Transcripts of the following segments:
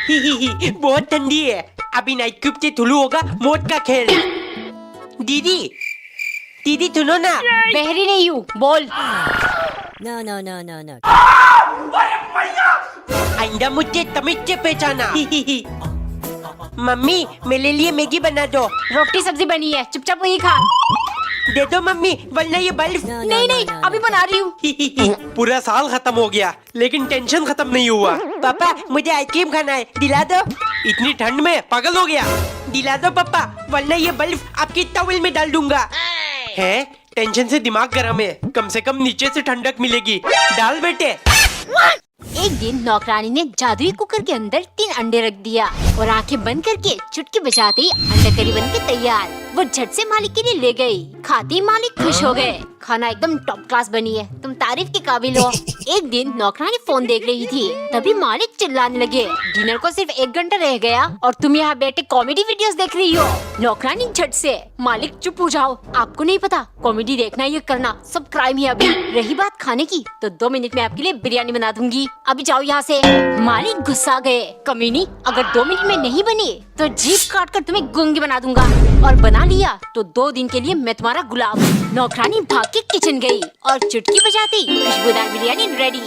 बहुत ठंडी है। अभी नाइट क्यूब से ठुलू होगा मौत का खेल। दीदी दीदी सुनो ना। बहरी नहीं हूँ, बोल। No, no, no, no, no. आइंदा मुझे तमीज से पहचाना। मम्मी मेरे लिए मैगी बना दो। रोटी सब्जी बनी है, चुपचाप वही खा। दे दो मम्मी, वरना ये बल्ब। No, no, नहीं no, नहीं, no, no. अभी बना रही हूँ। पूरा साल खत्म हो गया लेकिन टेंशन खत्म नहीं हुआ। पापा मुझे आइसक्रीम खाना है, दिला दो। इतनी ठंड में पागल हो गया। दिला दो पापा, वरना ये बल्ब आपकी टॉवेल में डाल दूंगा। है टेंशन से दिमाग गर्म है, कम से कम नीचे से ठंडक मिलेगी। डाल बेटे। एक दिन नौकरानी ने जादुई कुकर के अंदर 3 अंडे रख दिया और आंखें बंद करके चुटकी बजाते ही अंडा करी बन के तैयार। वो झट से मालिक के लिए ले गई। खाते ही मालिक खुश हो गए। खाना एकदम टॉप क्लास बनी है, तुम तारीफ के काबिल हो। एक दिन नौकरानी फोन देख रही थी, तभी मालिक चिल्लाने लगे, डिनर को सिर्फ 1 घंटा रह गया और तुम यहाँ बैठे कॉमेडी वीडियोस देख रही हो। नौकरानी झट से, मालिक चुप हो जाओ, आपको नहीं पता कॉमेडी देखना ये करना सब क्राइम है। अभी रही बात खाने की, तो 2 मिनट में आपके लिए बिरयानी बना दूंगी, अभी जाओ यहाँ से। मालिक गुस्सा गए, कमीनी अगर 2 मिनट में नहीं बनी तो जीभ काट कर तुम्हें गूंगी बना दूंगा, और बना लिया तो 2 दिन के लिए मैं तुम्हारा गुलाम। नौकरानी भाग के किचन गई और चुटकी बजाती खुशबूदार बिरयानी रेडी।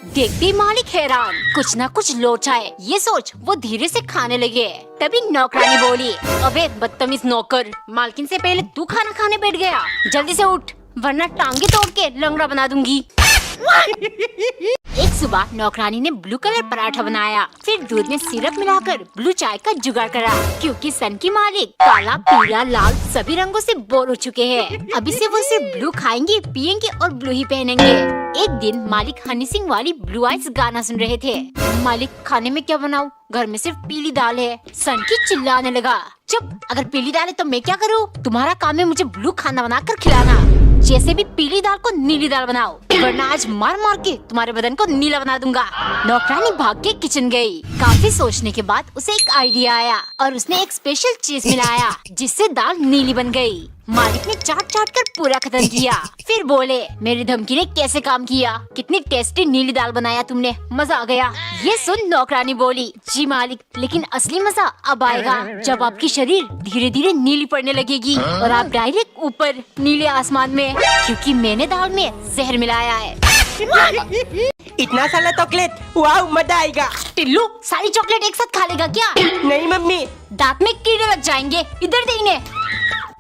देखते ही मालिक हैरान, कुछ ना कुछ लोचा है ये सोच वो धीरे से खाने लगे। तभी नौकरानी बोली, अबे बदतमीज नौकर, मालकिन से पहले तू खाना खाने बैठ गया, जल्दी से उठ वरना टांगे तोड़ के लंगड़ा बना दूंगी। एक सुबह नौकरानी ने ब्लू कलर पराठा बनाया, फिर दूध में सिरप मिलाकर ब्लू चाय का जुगाड़ करा, क्योंकि सन की मालिक काला पीला लाल सभी रंगों से बोर हो चुके हैं। अभी से वो सिर्फ ब्लू खाएंगे पियेंगे और ब्लू ही पहनेंगे। एक दिन मालिक हनी सिंह वाली ब्लू आइज गाना सुन रहे थे। मालिक खाने में क्या बनाऊं? घर में सिर्फ पीली दाल है। सन की चिल्लाने लगा, चुप, अगर पीली दाल है तो मैं क्या करूँ? तुम्हारा काम है मुझे ब्लू खाना बनाकर खिलाना। जैसे भी पीली दाल को नीली दाल बनाओ, वरना आज मार मार के तुम्हारे बदन को नीला बना दूंगा। नौकरानी भाग के किचन गई। काफी सोचने के बाद उसे एक आइडिया आया और उसने एक स्पेशल चीज मिलाया जिससे दाल नीली बन गई। मालिक ने चाट चाट कर पूरा खत्म किया, फिर बोले, मेरी धमकी ने कैसे काम किया? कितनी टेस्टी नीली दाल बनाया तुमने, मजा आ गया। ये सुन नौकरानी बोली, जी मालिक, लेकिन असली मजा अब आएगा जब आपकी शरीर धीरे धीरे नीली पड़ने लगेगी और आप डायरेक्ट ऊपर नीले आसमान में, क्योंकि मैंने दाल में जहर मिलाया है। इतना सारा चॉकलेट, वाह मजा आएगा। टिल्लू सारी चॉकलेट एक साथ खा लेगा क्या? नहीं मम्मी। दांत में कीड़े लग जाएंगे, इधर दे इन्हें,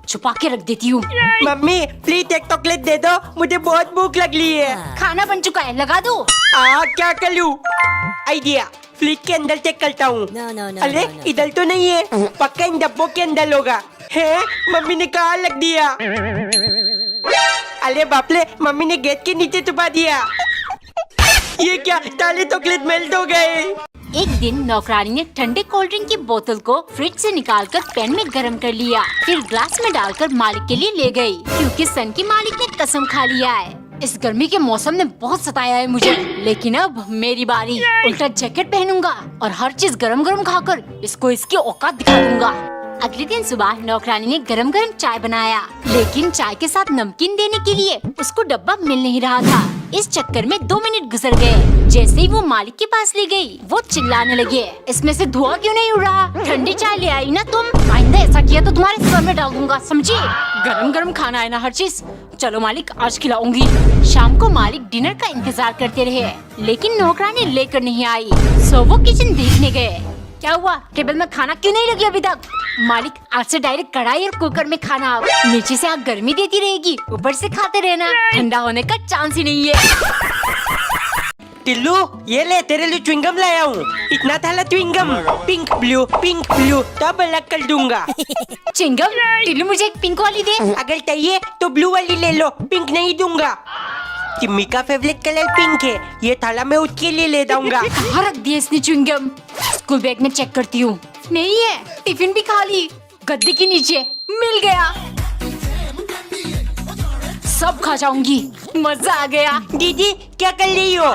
छुपा के रख देती हूँ। मम्मी प्लीज एक चॉकलेट दे दो, मुझे बहुत भूख लगी है। खाना बन चुका है, लगा दो। क्या करूँ? आइडिया, फ्रिज के अंदर चेक करता हूँ। No, no, no, अरे no, no. इधर तो नहीं है, पक्का इन डब्बों के अंदर होगा। है मम्मी ने कहा लग दिया। अरे बापले, मम्मी ने गेट के नीचे छुपा दिया। ये क्या, सारे चॉकलेट मेल्ट हो गए। एक दिन नौकरानी ने ठंडे कोल्ड ड्रिंक की बोतल को फ्रिज से निकालकर पैन में गर्म कर लिया, फिर ग्लास में डालकर मालिक के लिए ले गई, क्योंकि सन की मालिक ने कसम खा लिया है, इस गर्मी के मौसम ने बहुत सताया है मुझे, लेकिन अब मेरी बारी। उल्टा जैकेट पहनूंगा और हर चीज गरम गरम खाकर इसको इसकी औकात दिखा दूंगा। अगले दिन सुबह नौकरानी ने गरम गरम चाय बनाया, लेकिन चाय के साथ नमकीन देने के लिए उसको डब्बा मिल नहीं रहा था। इस चक्कर में 2 मिनट गुजर गए। जैसे ही वो मालिक के पास ले गई, वो चिल्लाने लगे, इसमें से धुआं क्यों नहीं उड़ रहा? ठंडी चाय ले आई ना तुम, आइंदा ऐसा किया तो तुम्हारे सर में डाल दूंगा, समझी? गरम गरम खाना है ना हर चीज, चलो मालिक आज खिलाऊंगी। शाम को मालिक डिनर का इंतजार करते रहे, लेकिन नौकरानी लेकर नहीं आई। सो वो किचन देखने गए। क्या हुआ, टेबल में खाना क्यों नहीं लगी अभी तक? मालिक आज से डायरेक्ट कढ़ाई और कुकर में खाना, नीचे से आग गर्मी देती रहेगी, ऊपर से खाते रहना, ठंडा होने का चांस ही नहीं है। टिल्लू ये ले, तेरे लिए च्युइंगम लाया हूँ। इतना थाला च्युइंगम, पिंक ब्लू तब अलग कर दूंगा। चिंगम, टिल्लू मुझे एक पिंक वाली दे। अगर चाहिए तो ब्लू वाली ले लो, पिंक नहीं दूंगा। किम्मी का फेवरेट कलर पिंक है, ये थाला मैं उसके लिए ले जाऊंगा। कहाँ रख दिया इसने च्युइंगम? स्कूल बैग में चेक करती हूँ, नहीं है। टिफिन भी खाली, गद्दे के नीचे मिल गया, सब खा जाऊंगी, मजा आ गया। दीदी क्या कर रही हो?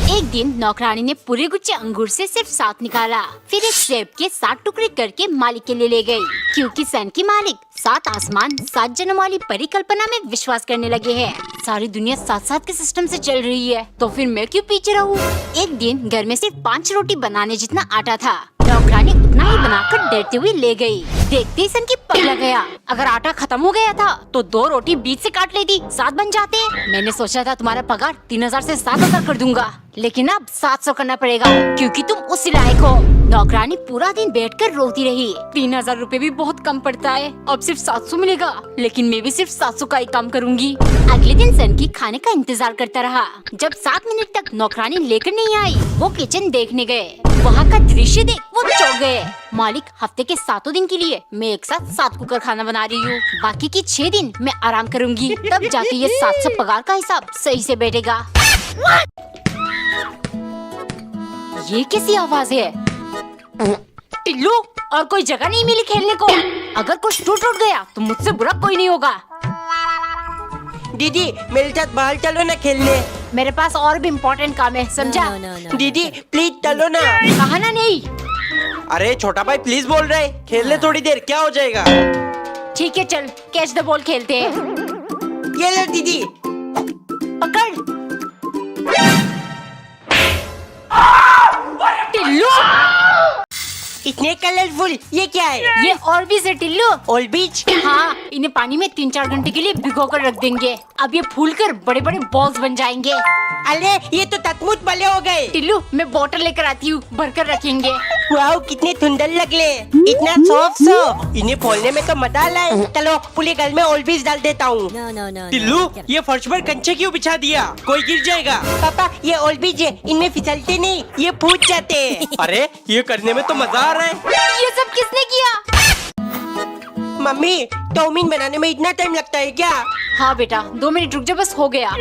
एक दिन नौकरानी ने पूरे गुच्छे अंगूर से सिर्फ 7 निकाला, फिर एक सेब के 7 टुकड़े करके मालिक के लिए ले गई, क्योंकि सन की मालिक 7 आसमान 7 जन्म वाली परिकल्पना में विश्वास करने लगे हैं। सारी दुनिया 7-7 के सिस्टम से चल रही है, तो फिर मैं क्यों पीछे रहूं? एक दिन घर में सिर्फ 5 रोटी बनाने जितना आटा था। नौकरानी उतना ही बनाकर डरते हुए ले गई। देखते ही सन की पगला गया। अगर आटा खत्म हो गया था तो 2 रोटी बीच से काट लेती, 7 बन जाते। मैंने सोचा था तुम्हारा पगार 3000 से 7000 कर दूंगा, लेकिन अब 700 करना पड़ेगा, क्योंकि तुम उसी लायक हो। नौकरानी पूरा दिन बैठकर रोती रही। 3000 रुपए भी बहुत कम पड़ता है, अब सिर्फ 700 मिलेगा, लेकिन मैं भी सिर्फ 700 का ही काम करूंगी। अगले दिन सन की खाने का इंतजार करता रहा। जब 7 मिनट तक नौकरानी लेकर नहीं आई, वो किचन देखने गए। वहाँ का दृश्य देख वो चौंक गए। मालिक, हफ्ते के 7 दिन के लिए मैं एक साथ 7 कुकर खाना बना रही हूँ, बाकी की 6 दिन मैं आराम करूंगी, तब जाके ये 700 पगार का हिसाब सही से बैठेगा। ये कैसी आवाज है? टिल्लू, और कोई जगह नहीं मिली खेलने को। अगर कुछ टूट गया तो मुझसे बुरा कोई नहीं होगा। दीदी मेरे साथ बाहर चलो ना खेलने। मेरे पास और भी इम्पोर्टेंट काम है, समझा? No. दीदी प्लीज चलो ना। कहा ना नहीं। अरे छोटा भाई प्लीज बोल रहे, खेलने थोड़ी देर, क्या हो जाएगा? ठीक है चल, कैच द बॉल खेलते हैं। ये ले दीदी। पकड़। टिल्लू, इतने कलरफुल, ये क्या है? ये ऑर्बिस है टिल्लू। ऑल बीच? हाँ, इन्हें पानी में 3-4 घंटे के लिए भिगो कर रख देंगे। अब ये फूलकर बड़े बड़े बॉल्स बन जाएंगे। अरे ये तो तकमुत बले हो गए। टिल्लू, मैं बोतल लेकर आती हूँ, भरकर रखेंगे। वाओ कितने सुंदर लगले, इतना सॉफ्ट सो। इन्हें खोलने में तो मजा आए। चलो पूरे घर में ऑल बीच डाल देता हूँ। No. टिल्लू, ये फर्श पर कंचे क्यों बिछा दिया? कोई गिर जाएगा। पापा ये ऑल बीच है, इनमें फिसलते नहीं, ये फूट जाते हैं। अरे ये करने में तो मजा आ रहा है। ये सब किसने किया? मम्मी, चाउमीन बनाने में इतना टाइम लगता है क्या? हाँ बेटा, 2 मिनट रुक जा, बस हो गया।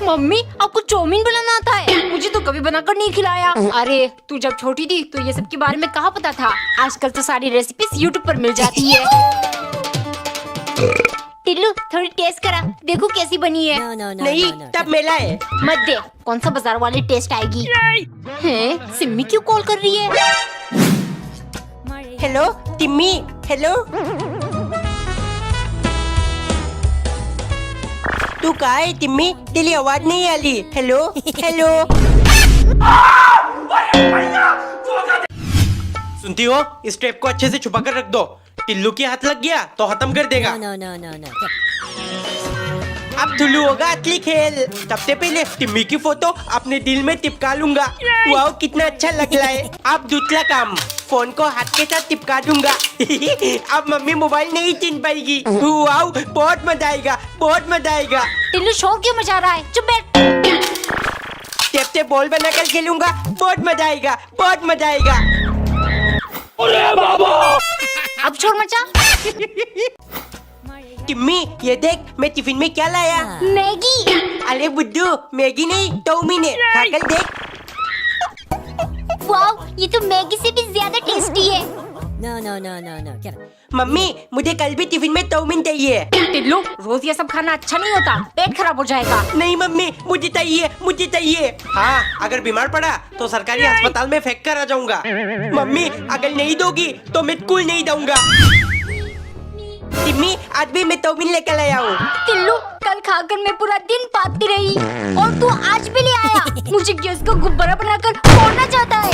मम्मी, आपको चाउमीन बनाना आता है? मुझे तो कभी बनाकर नहीं खिलाया। अरे तू जब छोटी थी तो ये सब के बारे में कहाँ पता था। आजकल तो सारी रेसिपीज यूट्यूब पर मिल जाती है। टिल्लू, थोड़ी टेस्ट करा, देखो कैसी बनी है। No. नहीं तब मेला है। मत दे, कौन सा बाजार वाली टेस्ट आएगी? हैं, सिम्मी क्यों कॉल कर रही है? Hello Timmy, hello. तू कहाँ है टिम्मी? तेरी आवाज नहीं आ रही। Hello hello. सुनती हो? इस टेप को अच्छे से छुपा कर रख दो। टिल्लू के हाथ लग गया तो खत्म कर देगा। No. अब धुलू होगा असली खेल। सबसे पहले टिम्मी की फोटो अपने दिल में चिपका लूंगा। वाओ कितना अच्छा लग रहा है। अब दूसरा काम, फोन को हाथ के साथ चिपका दूंगा। अब मम्मी मोबाइल नहीं छीन पाएगी। वाओ बहुत मजा आएगा, बहुत मजा आएगा। टिल्लू शोर क्यों मचा रहा है? चुप बैठ। टेप से बॉल बनाकर खेलूंगा, बहुत मजा आएगा, बहुत मजा आएगा। अरे बाबा, अब शोर मचा। टिम्मी ये देख, मैं टिफिन में क्या लाया। मैगी। अरे बुद्धू, मैगी नहीं चाउमीन है, खाकर देख। वाव, ये तो मैगी से भी ज्यादा टेस्टी है। No. मम्मी मुझे कल भी टिफिन में चाउमीन चाहिए। टिल्लू, रोज ये सब खाना अच्छा नहीं होता, पेट खराब हो जाएगा। नहीं मम्मी, मुझे चाहिए, मुझे चाहिए। हाँ, अगर बीमार पड़ा तो सरकारी अस्पताल में फेंक कर आ जाऊंगा। मम्मी अगर नहीं दोगी तो मैं स्कूल नहीं जाऊंगा। टिम्मी आज भी मैं चाउमीन लेकर आया हूँ। टिल्लू, कल खाकर मैं पूरा दिन पाती रही और तू आज भी ले आया। मुझे गैस को गुब्बारा बनाकर फोड़ना चाहता है।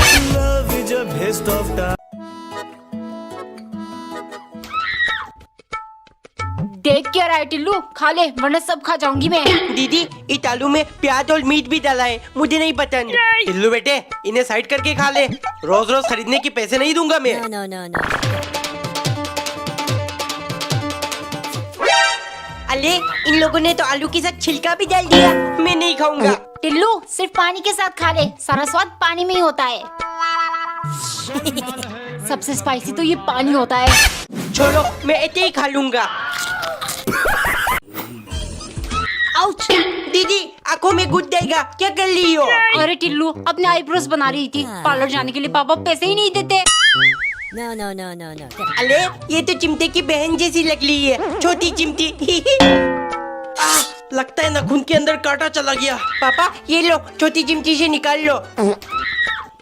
देख क्या रहा है टिल्लू? खा ले, वरना सब खा जाऊंगी मैं। दीदी इस आलू में प्याज और मीट भी डाला है, मुझे नहीं पसंद। टिल्लू बेटे, इन्हें साइड करके खा ले। रोज रोज खरीदने के पैसे नहीं दूंगा मैं। No. अरे इन लोगों ने तो आलू के साथ छिलका भी डाल दिया, मैं नहीं खाऊंगा। टिल्लू, सिर्फ पानी के साथ खा ले, सारा स्वाद पानी में ही होता है। सबसे स्पाइसी तो ये पानी होता है। छोड़ो, मैं ऐसे ही खा लूंगा। आउच! दीदी आंखों में घुस जाएगा, क्या कर रही हो? अरे टिल्लू, अपने आईब्रोज बना रही थी। पार्लर जाने के लिए पापा पैसे ही नहीं देते। No. अरे ये तो चिमटे की बहन जैसी लग रही है, छोटी चिमटी। लगता है नाखून के अंदर कांटा चला गया। पापा ये लो, छोटी चिमटी से निकाल लो।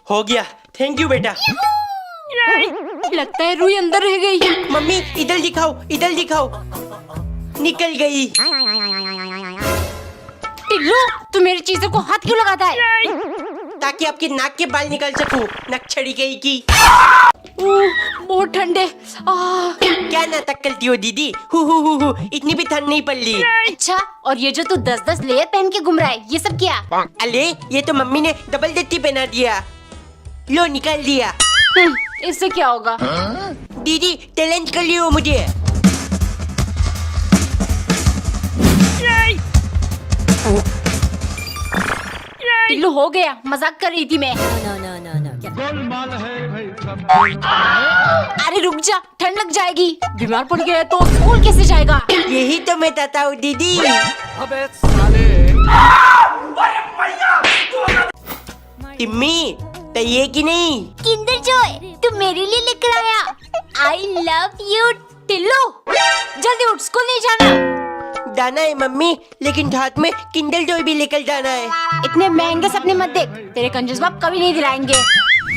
हो गया, थैंक यू बेटा। लगता है रुई अंदर रह गई। मम्मी इधर दिखाओ, इधर दिखाओ। निकल गई। टिल्लू, तू मेरी चीजों को हाथ क्यों लगाता है? ताकि आपके नाक के बाल निकाल सकूं। नक्छड़ी गई की। बहुत ठंडे। क्या नाटक करती हो दीदी? हु, इतनी भी ठंड नहीं पड़ रही। अच्छा, और ये जो तू 10-10 लेयर पहन के घूम रहा है, ये सब क्या? अरे ये तो मम्मी ने डबल डट्टी पहना दिया। लो निकाल दिया। इससे क्या होगा? दीदी टैलेंट कर लियो मुझे। टिल्लू हो गया, मजाक कर रही थी मैं। No. अरे रुक जा, ठंड लग जाएगी। बीमार पड़ गया तो स्कूल कैसे जाएगा? यही तो मैं कहता हूँ दीदी। टिम्मी तैयार की नहीं? किंडर जॉय तू मेरे लिए लेकर आया। I love you Tillu. जल्दी उठ, स्कूल नहीं जाना। जाना है मम्मी, लेकिन साथ में किंडर जॉय भी लेकर जाना है। इतने महंगे सपने मत देख, तेरे कंजूस बाप कभी नहीं दिलाएंगे।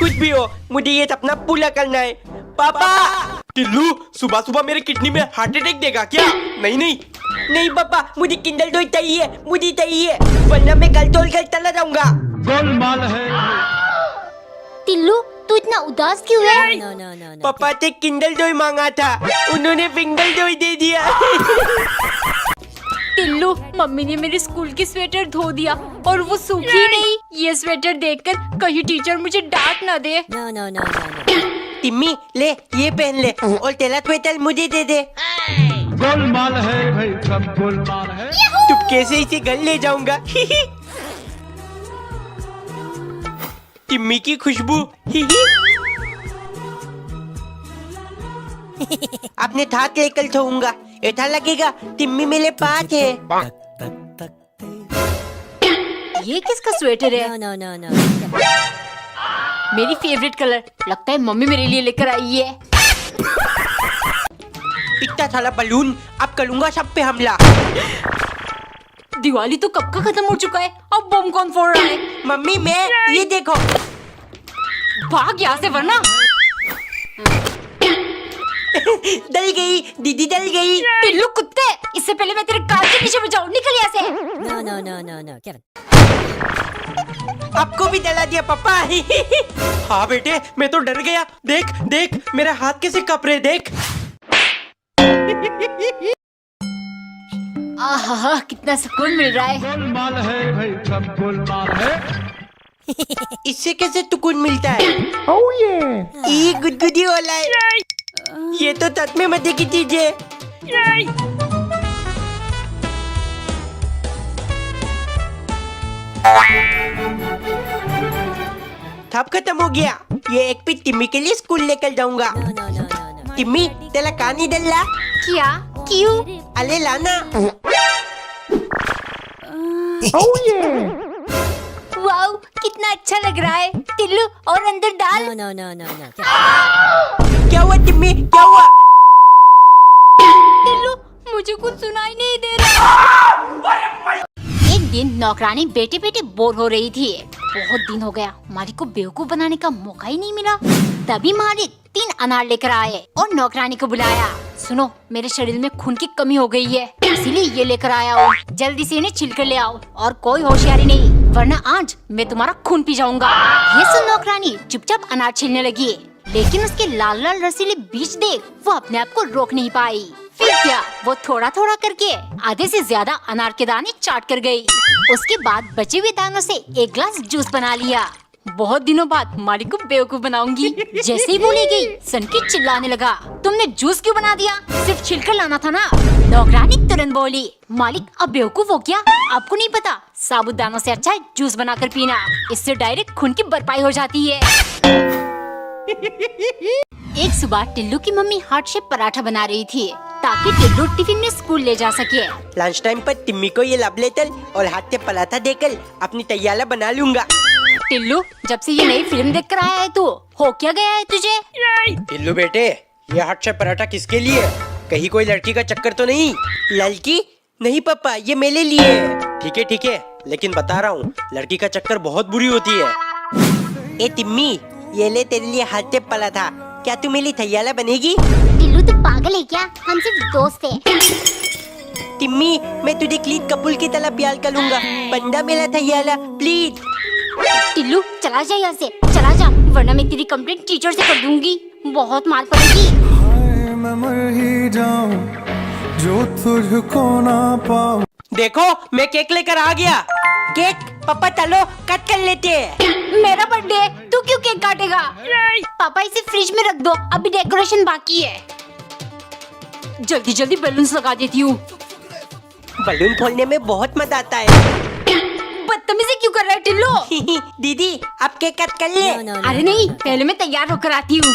कुछ भी हो, मुझे ये सपना पूरा करना है। पापा। टिल्लू सुबह सुबह मेरे किडनी में हार्ट अटैक देगा क्या? नहीं पापा, मुझे किंडर जॉय चाहिए, मुझे चाहिए, वरना मैं कल तोड़ कर चला जाऊंगा। गोलमाल है। टिल्लू तू इतना उदास क्यों है? No. पापा से किंडर जॉय मांगा था, उन्होंने फिंगर जॉय दे दिया। टिल्लू, मम्मी ने मेरे स्कूल की स्वेटर धो दिया और वो सूखी नहीं। ये स्वेटर देखकर कहीं टीचर मुझे डांट ना दे। No. टिम्मी ले, ये पहन ले और तेरा स्वेटर मुझे दे दे। गोलमाल है भाई, सब गोलमाल है। चुपके से इसे घर ले जाऊंगा। टिम्मी की खुशबू। अपने हाथ लेकर सोऊंगा, ऐसा लगेगा टिम्मी मेरे पास है। ये किसका स्वेटर है? No. मेरी फेवरेट कलर। लगता है मम्मी मेरे लिए लेकर आई है। इतना सारा बलून, अब करूंगा सब पे हमला। दिवाली तो कब का खत्म हो चुका है, अब बम कौन फोड़ रहा है? मम्मी मैं, ये देखो। भाग यहाँ से वरना। डल गई दीदी, डल गई। टिल्लू कुत्ते, इससे पहले मैं तेरे कान के नीचे बजाऊं, निकल यहाँ से। No. Get it. आपको भी डला दिया पापा। हाँ बेटे, मैं तो डर गया। देख मेरा हाथ कैसे कप रहे, देख। आहा, कितना सुकून मिल रहा है। गोलमाल है भाई, सब गोलमाल है। इससे कैसे सुकून मिलता है? ये गुदगुदी वाला है। ये तो सच में मजे की चीज है। सब खत्म हो गया। ये एक पीस टिम्मी के लिए स्कूल लेकर जाऊंगा। No. टिम्मी तेरा कान ही डल्ला। क्या? क्यों? अले लाना। वाओ, कितना अच्छा लग रहा है। टिल्लू और अंदर डाल। No. Get it. क्या हुआ टिम्मी, क्या हुआ? टिल्लू, मुझे कुछ सुनाई नहीं दे रहा। एक दिन नौकरानी बेटे बेटे बोर हो रही थी। बहुत दिन हो गया मालिक को बेवकूफ बनाने का मौका ही नहीं मिला। तभी मालिक 3 अनार लेकर आए और नौकरानी को बुलाया। सुनो, मेरे शरीर में खून की कमी हो गई है, इसीलिए ये लेकर आया हूँ। जल्दी से इन्हें छिलकर ले आओ और कोई होशियारी नहीं, वरना आज मैं तुम्हारा खून पी जाऊंगा। ये सुन नौकरानी चुपचाप अनार छीलने लगी, लेकिन उसके लाल लाल रसीले बीज देख वो अपने आप को रोक नहीं पाई। फिर क्या, वो थोड़ा थोड़ा करके आधे से ज्यादा अनार के दाने चाट कर गई। उसके बाद बचे हुए दानों से एक ग्लास जूस बना लिया। बहुत दिनों बाद मालिक को बेवकूफ बनाऊंगी, जैसे ही बोली गई सनकी चिल्लाने लगा, तुमने जूस क्यों बना दिया? सिर्फ छिलकर लाना था ना। नौकरानी तुरंत बोली, मालिक अब बेवकूफ हो गया, आपको नहीं पता साबुदानों से अच्छा है जूस बनाकर पीना, इससे डायरेक्ट खून की भरपाई हो जाती है। एक सुबह टिल्लू की मम्मी हार्ट शेप पराठा बना रही थी ताकि टिल्लू टिफिन में स्कूल ले जा सके। लंच टाइम पर टिम्मी को ये लव लेटर और हाथ से पराठा देकर अपनी तैयारी बना लूंगा। टिल्लू, जब से ये नई फिल्म देख कर आया है तू, हो क्या गया है तुझे? टिल्लू बेटे, ये हाथ से पराठा किसके लिए? कहीं कोई लड़की का चक्कर तो नहीं? लड़की? नहीं पापा, ये मेरे लिए है। ठीक है, लेकिन बता रहा हूँ, लड़की का चक्कर बहुत बुरी होती है। ए तिम्मी, ये ले तेरे लिए हाथ टेप पड़ा था, क्या तू मेरी थैयाला बनेगी? टिल्लू तो पागल है क्या? हम सिर्फ दोस्त हैं। तिम्मी, मैं तुझे क्लीन कपूल की तरह प्यार करूंगा, बंदा मेरा थैयाला, प्लीज। टिल्लू चला जा यहाँ से, चला जा, वरना मैं तेरी कंप्लेंट टीचर से कर दूंगी। बहुत मार पड़ेगी। हाय मैं मर ही जाऊं जो तुझको ना पाऊं। देखो, मैं केक लेकर आ गया। केक पापा, चलो कट कर लेते हैं। मेरा बर्थडे, तू क्यों केक काटेगा? पापा इसे फ्रिज में रख दो, अभी डेकोरेशन बाकी है। जल्दी जल्दी बैलून्स लगा देती हूँ। बलून फोड़ने में बहुत मजा आता है। बदतमीजी क्यों कर रहा है टिल्लू? दीदी, आप केक कट कर ले। No, no, no. अरे नहीं, पहले मैं तैयार होकर आती हूँ।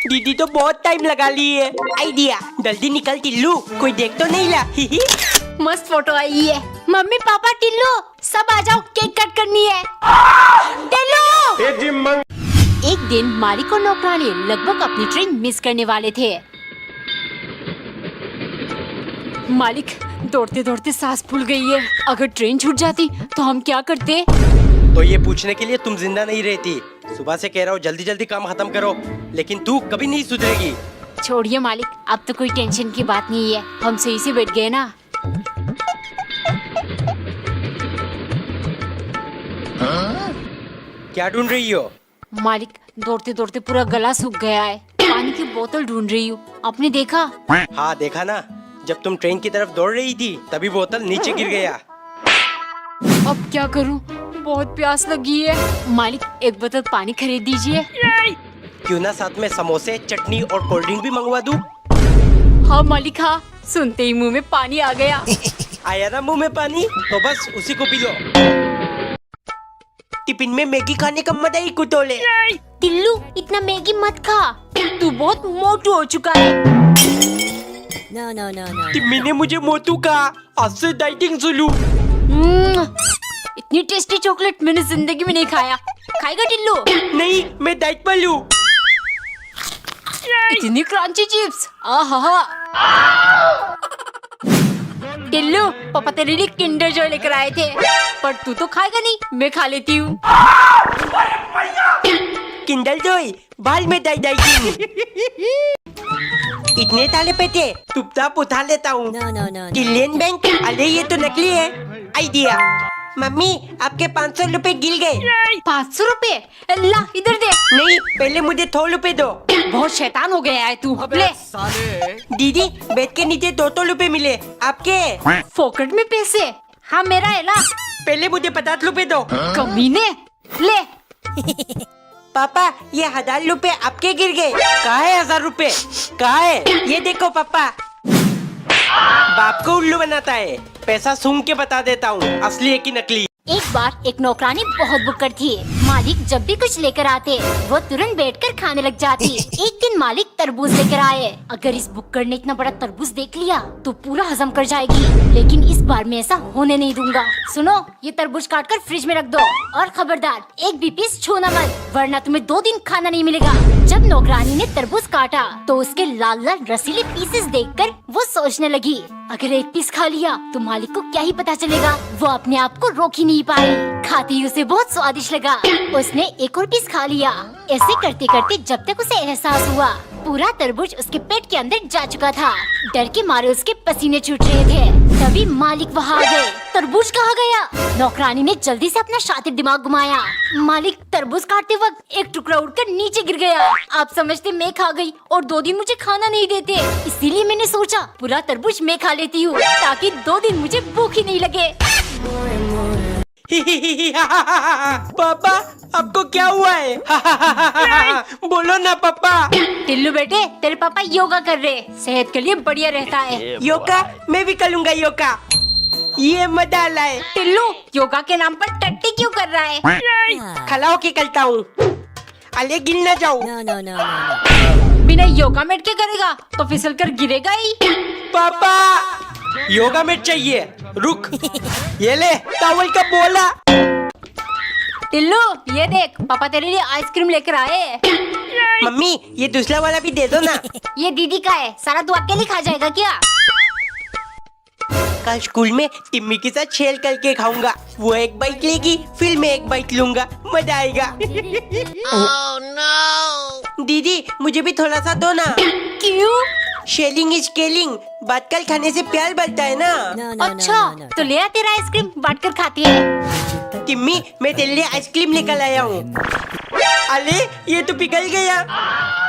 दीदी तो बहुत टाइम लगा ली है। आइडिया, जल्दी निकल टिल्लू, कोई देख तो नहीं ला। मस्त फोटो आई है। मम्मी पापा टिल्लू सब आ जाओ, केक कट करनी है। टिल्लू! एक दिन मालिक और नौकरानी लगभग अपनी ट्रेन मिस करने वाले थे। मालिक, दौड़ते दौड़ते सांस फूल गई है। अगर ट्रेन छूट जाती तो हम क्या करते? तो ये पूछने के लिए तुम जिंदा नहीं रहती। सुबह से कह रहा हूँ जल्दी जल्दी काम खत्म करो, लेकिन तू कभी नहीं सुधरेगी। छोड़िए मालिक, अब तो कोई टेंशन की बात नहीं है, हम सही से बैठ गए ना। क्या ढूंढ रही हो? मालिक, दौड़ते दौड़ते पूरा गला सूख गया है, पानी की बोतल ढूंढ रही हूँ। आपने देखा? हाँ देखा ना, जब तुम ट्रेन की तरफ दौड़ रही थी तभी बोतल नीचे गिर गया। अब क्या करूँ? बहुत प्यास लगी है। मालिक, एक बोतल पानी खरीद दीजिए। क्यों ना साथ में समोसे, चटनी और कोल्ड ड्रिंक भी मंगवा दूं? हाँ मालिक, हाँ। सुनते ही मुंह में पानी आ गया। आया ना मुंह में पानी, तो बस उसी को पी लो। टिफिन में मैगी खाने का मजा ही कुछ और है। टिल्लू, इतना मैगी मत खा, तू बहुत मोटू हो चुका है। No, no, no, no. Timmy ने मुझे मोटू कहा, आज से डाइटिंग शुरू। इतनी टेस्टी चॉकलेट मैंने जिंदगी में नहीं खाया। खाएगा टिल्लू? नहीं, मैं डाइट पर हूँ। इतनी क्रंची चिप्स, आहा। टिल्लू, पापा तेरे लिए किंडर जॉय लेकर आए थे, पर तू तो खाएगा नहीं, मैं खा लेती हूँ। किंडल जॉय, बाल में डाइटिंग। इतने ताले पे थे, चुपचाप उठा लेता हूँ। No, no, no, no. किलियन बैंक, अरे ये तो नकली है। आइडिया, मम्मी आपके 500 रुपए गिर गए। 500 रुपए? ला इधर दे। नहीं, पहले मुझे 100 रुपए दो। बहुत शैतान हो गया है तू। ले। दीदी, बेड के नीचे 200 रुपए मिले, आपके? फोकट में पैसे? हाँ मेरा है ना। पहले मुझे 50 रुपए दो। कमीने, ले। पापा, ये 1000 रुपए आपके गिर गए। कहाँ है 1000 रुपए? कहाँ है? ये देखो पापा। बाप को उल्लू बनाता है। पैसा सूंघ के बता देता हूँ, असली है कि नकली। एक बार एक नौकरानी बहुत बुक्कड़ थी। मालिक जब भी कुछ लेकर आते वो तुरंत बैठकर खाने लग जाती। एक दिन मालिक तरबूज लेकर आए। अगर इस बुक्कड़ ने इतना बड़ा तरबूज देख लिया तो पूरा हजम कर जाएगी, लेकिन इस बार मैं ऐसा होने नहीं दूंगा। सुनो, ये तरबूज काट कर फ्रिज में रख दो, और खबरदार एक भी पीस छूना मत, वरना तुम्हें 2 दिन खाना नहीं मिलेगा। जब नौकरानी ने तरबूज काटा तो उसके लाल लाल रसीले पीसेस देखकर वो सोचने लगी, अगर एक पीस खा लिया तो मालिक को क्या ही पता चलेगा। वो अपने आप को रोक ही नहीं पाई, खाते ही उसे बहुत स्वादिष्ट लगा। उसने एक और पीस खा लिया। ऐसे करते करते जब तक उसे एहसास हुआ पूरा तरबूज उसके पेट के अंदर जा चुका था, डर के मारे उसके पसीने छूट रहे थे। तभी मालिक वहाँ आ गए। तरबूज कहाँ गया? नौकरानी ने जल्दी से अपना शातिर दिमाग घुमाया। मालिक, तरबूज काटते वक्त एक टुकड़ा उड़कर नीचे गिर गया। आप समझते मैं खा गई और 2 दिन मुझे खाना नहीं देते, इसीलिए मैंने सोचा पूरा तरबूज मैं खा लेती हूँ, ताकि 2 दिन मुझे भूख ही नहीं लगे। पापा, आपको क्या हुआ है? बोलो ना पापा। टिल्लू बेटे, तेरे पापा योगा कर रहे, सेहत के लिए बढ़िया रहता है। योगा? मैं भी करूँगा योगा, ये मजा आ रहा है। टिल्लू, योगा के नाम पर टट्टी क्यों कर रहा है? खड़ा होके करता हूँ, अले गिर ना जाऊँ। No, no, no, no. बिना योगा मैट के करेगा तो फिसल कर गिरेगा ही। पापा, योगा मैट चाहिए, रुक। ये ले टॉवल का बोला। टिल्लू, ये देख, पापा तेरे लिए आइसक्रीम लेकर आए। मम्मी, ये दूसरा वाला भी दे दो ना। ये दीदी का है, सारा तू अकेले खा जाएगा क्या? कल स्कूल में टिम्मी के साथ शेयर करके खाऊंगा। वो एक बाइट लेगी, फिर मैं एक बाइट लूंगा, मजा आएगा। दीदी मुझे भी थोड़ा सा दो ना। क्यों? शेयरिंग इज केयरिंग, बात कर खाने से प्यार बढ़ता है ना। No, no, अच्छा no, no, तो ले आ तेरा आइसक्रीम, बांट कर खाती है। टिम्मी मैं तेरे लिए आइसक्रीम लेकर आया हूँ। अरे ये तो पिघल गया।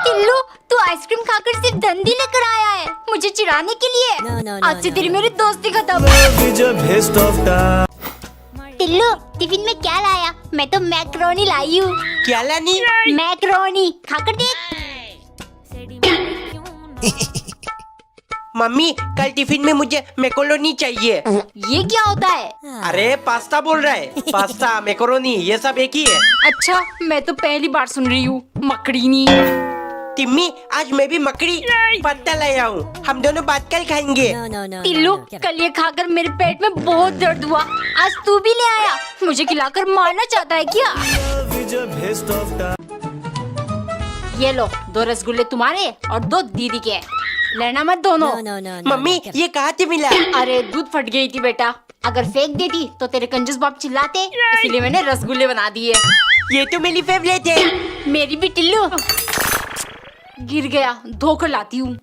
टिल्लू तू आइसक्रीम खाकर सिर्फ धंधी लेकर आया है, मुझे चिढ़ाने के लिए। No, no, no, आज से no, तेरी no. मेरी दोस्ती खत्म। टिल्लू टिफिन में क्या लाया? मैं तो मैक्रोनी लाई हूँ। क्या लानी? मैक्रोनी खाकर देख। मम्मी कल टिफिन में मुझे मैक्रोनी चाहिए। ये क्या होता है? अरे पास्ता बोल रहा है। पास्ता मैक्रोनी ये सब एक ही है। अच्छा मैं तो पहली बार सुन रही हूँ मकड़ीनी। टिम्मी आज मैं भी मकड़ी पत्ता लाया हूँ, हम दोनों बात कर खाएंगे। No, no, no, Tillu no, no. कल ये खाकर मेरे पेट में बहुत दर्द हुआ, आज तू भी ले आया, मुझे खिलाकर मारना चाहता है क्या? ये लो 2 रसगुल्ले तुम्हारे और 2 दीदी के, लेना मत दोनों। No, no, no, no, mummy no. ये कहाँ से मिला? अरे दूध फट गई थी बेटा, अगर फेंक देती तो तेरे कंजूस बाप चिल्लाते, इसीलिए मैंने रसगुल्ले बना दिए। ये तो मेरी फेवरेट है। मेरी भी टिल्लू। गिर गया, धोकर लाती हूँ।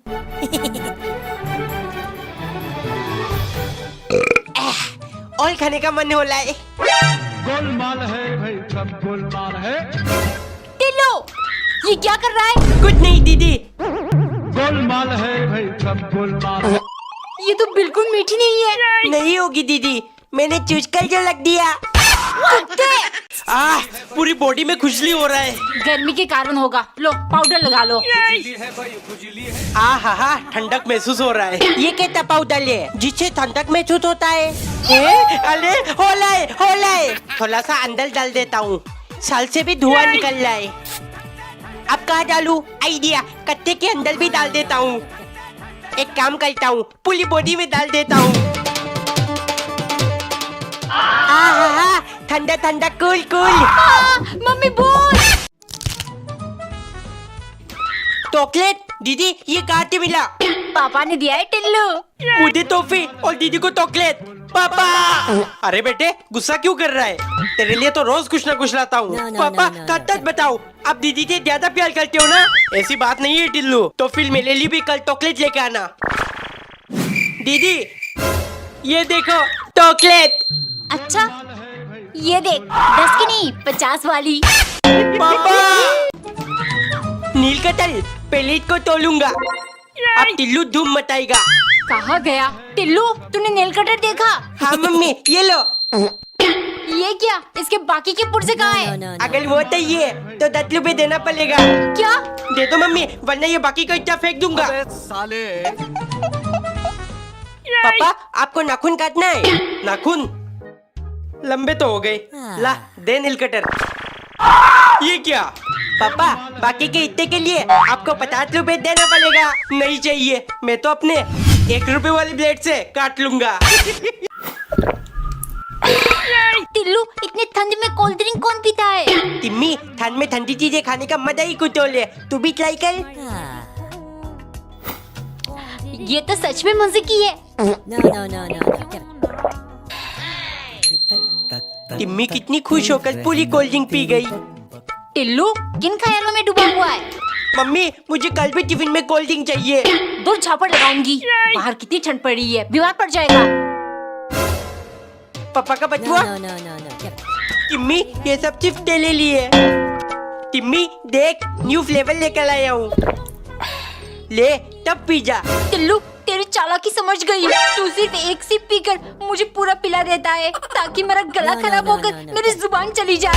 और खाने का मन हो रहा है। गोलमाल है भाई सब गोलमाल है। टिल्लू ये क्या कर रहा है? कुछ नहीं दीदी। गोलमाल है भाई सब गोलमाल है। ये तो बिल्कुल मीठी नहीं है। नहीं होगी दीदी, मैंने चूस कर जो लग दिया। पूरी बॉडी में खुजली हो रहा है। गर्मी के कारण होगा, लो पाउडर लगा लो। हाँ ठंडक महसूस हो रहा है। ये क्या पाउडर है जिससे ठंडक महसूस होता है? अरे होला है। थोड़ा सा अंदर डाल देता हूँ, साल से भी धुआं निकल रहा है। अब कहाँ डालूं? आइडिया, कत्ते के अंदर भी डाल देता हूँ। एक काम करता हूँ, पूरी बॉडी में डाल देता हूँ। ठंडा कूल। मम्मी बोल। चॉकलेट दीदी ये कहाँ से मिला? पापा ने दिया है टिल्लू। मुझे टॉफी और दीदी को चॉकलेट। पापा! अरे बेटे गुस्सा क्यों कर रहा है? तेरे लिए तो रोज कुछ ना कुछ लाता हूँ। No, no, पापा no, no, कब तक बताओ, आप दीदी से ज्यादा प्यार करते हो ना? ऐसी बात नहीं है टिल्लू, तो फिर मेरे लिए भी कल चॉकलेट लेके आना। दीदी ये देखो चॉकलेट। अच्छा ये देख, 10 की नहीं 50 वाली। पापा नील कतल पहले को तोलूंगा, अब टिल्लू धूम मचाएगा। कहाँ गया टिल्लू? तूने नेल कटर देखा? हाँ मम्मी ये लो। ये क्या, इसके बाकी के पुर्जे कहाँ No, है? no, no. अगर वो चाहिए तो 10 रुपए देना पड़ेगा। क्या? दे दो मम्मी, वरना ये बाकी का इतना फेंक दूंगा। पापा आपको नाखून काटना है? नाखून लंबे तो हो गए, ला दे नील कटर। ये क्या? पापा बाकी के इतने के लिए आपको 50 रुपए देना पड़ेगा। नहीं चाहिए, मैं तो अपने 1 रुपए वाली ब्लेड से काट लूंगा। टिल्लू इतने ठंड में कोल्ड ड्रिंक कौन पीता है? टिम्मी ठंड में ठंडी चीजें खाने का मजा ही कुछ और है, तू भी ट्राई कर। ये तो सच में मजे की है। No. टिम्मी कितनी खुश होकर पूरी कोल्ड ड्रिंक पी गई। टिल्लू किन ख्यालों में डूबा हुआ है? मम्मी मुझे कल भी टिफिन में कोल्ड ड्रिंक चाहिए। 2 झापड़ लगाऊंगी, बाहर कितनी ठंड पड़ी है, बीमार पड़ जाएगा। पापा का बचुआ। No. टिम्मी ये सब सिर्फ तेरे लिए। टिम्मी देख न्यू फ्लेवर लेकर आया हूँ, ले तब पी जा। टिल्लू तेरी चालाकी समझ गई, तू सिर्फ एक सिप पीकर मुझे पूरा पिला देता है ताकि मेरा गला No, खराब no, होकर no, no. मेरी जुबान चली जाए।